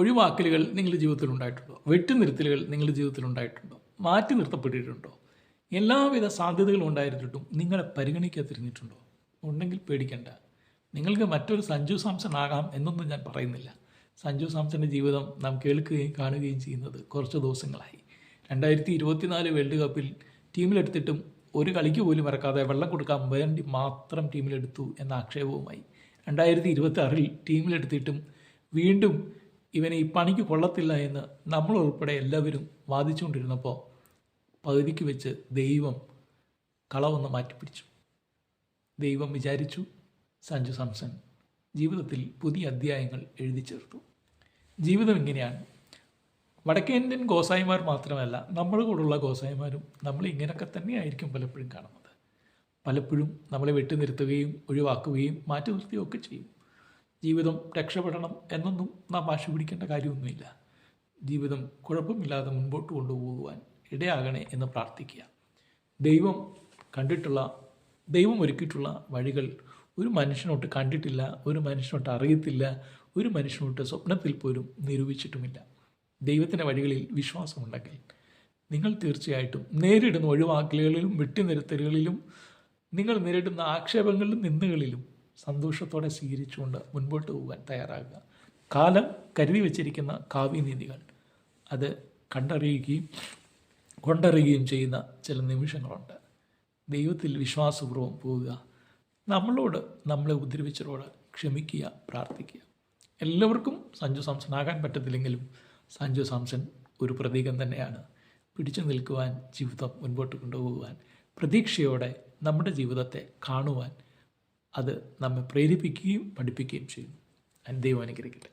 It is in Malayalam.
ഒഴിവാക്കലുകൾ നിങ്ങളുടെ ജീവിതത്തിൽ ഉണ്ടായിട്ടുണ്ടോ? വെട്ടിനിർത്തലുകൾ നിങ്ങളുടെ ജീവിതത്തിൽ ഉണ്ടായിട്ടുണ്ടോ? മാറ്റി നിർത്തപ്പെട്ടിട്ടുണ്ടോ? എല്ലാവിധ സാധ്യതകളും ഉണ്ടായിരുന്നിട്ടും നിങ്ങളെ പരിഗണിക്കാതിരുന്നിട്ടുണ്ടോ? ഉണ്ടെങ്കിൽ പേടിക്കണ്ട. നിങ്ങൾക്ക് മറ്റൊരു സഞ്ജു സാംസൺ ആകാം എന്നൊന്നും ഞാൻ പറയുന്നില്ല. സഞ്ജു സാംസൻ്റെ ജീവിതം നാം കേൾക്കുകയും കാണുകയും ചെയ്യുന്നത് കുറച്ച് ദിവസങ്ങളായി. 2024 വേൾഡ് കപ്പിൽ ടീമിലെടുത്തിട്ടും ഒരു കളിക്ക് പോലും ഇറക്കാതെ വെള്ളം കൊടുക്കാൻ വേണ്ടി മാത്രം ടീമിലെടുത്തു എന്ന ആക്ഷേപവുമായി 2026 ടീമിലെടുത്തിട്ടും വീണ്ടും ഇവനെ ഈ പണിക്ക് കൊള്ളത്തില്ല എന്ന് നമ്മളുൾപ്പെടെ എല്ലാവരും വാദിച്ചുകൊണ്ടിരുന്നപ്പോൾ പകുതിക്ക് വെച്ച് ദൈവം കളവൊന്ന് മാറ്റിപ്പിടിച്ചു. ദൈവം വിചാരിച്ചു സഞ്ജു സാംസൺ ജീവിതത്തിൽ പുതിയ അധ്യായങ്ങൾ എഴുതി ചേർത്തു. ജീവിതം ഇങ്ങനെയാണ്. വടക്കേന്ത്യൻ ഗോസായിമാർ മാത്രമല്ല, നമ്മുടെ കൂടെയുള്ള ഗോസായിമാരും നമ്മൾ ഇങ്ങനെയൊക്കെ തന്നെയായിരിക്കും പലപ്പോഴും കാണുന്നത്. പലപ്പോഴും നമ്മളെ വെട്ടിനിർത്തുകയും ഒഴിവാക്കുകയും മാറ്റി നിർത്തുകയും ഒക്കെ ചെയ്യും. ജീവിതം രക്ഷപ്പെടണം എന്നൊന്നും നാം വാശി പിടിക്കേണ്ട കാര്യമൊന്നുമില്ല. ജീവിതം കുഴപ്പമില്ലാതെ മുൻപോട്ട് കൊണ്ടുപോകുവാൻ ഇടയാകണേ എന്ന് പ്രാർത്ഥിക്കുക. ദൈവം ഒരുക്കിയിട്ടുള്ള വഴികൾ ഒരു മനുഷ്യനോട്ട് കണ്ടിട്ടില്ല, ഒരു മനുഷ്യനോട്ട് അറിയത്തില്ല, ഒരു മനുഷ്യനോട്ട് സ്വപ്നത്തിൽ പോലും നിരൂപിച്ചിട്ടുമില്ല. ദൈവത്തിൻ്റെ വഴികളിൽ വിശ്വാസമുണ്ടെങ്കിൽ നിങ്ങൾ തീർച്ചയായിട്ടും നേരിടുന്ന ഒഴിവാക്കലുകളിലും വെട്ടിനിരുത്തലുകളിലും നിങ്ങൾ നേരിടുന്ന ആക്ഷേപങ്ങളിലും നിന്ദകളിലും സന്തോഷത്തോടെ സ്വീകരിച്ചുകൊണ്ട് മുൻപോട്ട് പോകാൻ തയ്യാറാകുക. കാലം കരുതി വച്ചിരിക്കുന്ന കാവ്യനീതികൾ അത് കൊണ്ടറിയുകയും ചെയ്യുന്ന ചില നിമിഷങ്ങളുണ്ട്. ദൈവത്തിൽ വിശ്വാസപൂർവ്വം പോവുക. നമ്മളെ ഉപദ്രവിച്ചവരോട് ക്ഷമിക്കുക, പ്രാർത്ഥിക്കുക. എല്ലാവർക്കും സഞ്ജു സാംസൺ ആകാൻ പറ്റത്തില്ലെങ്കിലും സഞ്ജു സാംസൺ ഒരു പ്രതീകം തന്നെയാണ്. പിടിച്ചു നിൽക്കുവാൻ, ജീവിതം മുൻപോട്ട് കൊണ്ടുപോകുവാൻ, പ്രതീക്ഷയോടെ നമ്മുടെ ജീവിതത്തെ കാണുവാൻ അത് നമ്മെ പ്രേരിപ്പിക്കുകയും പഠിപ്പിക്കുകയും ചെയ്യും. ദൈവം അനുഗ്രഹിക്കട്ടെ.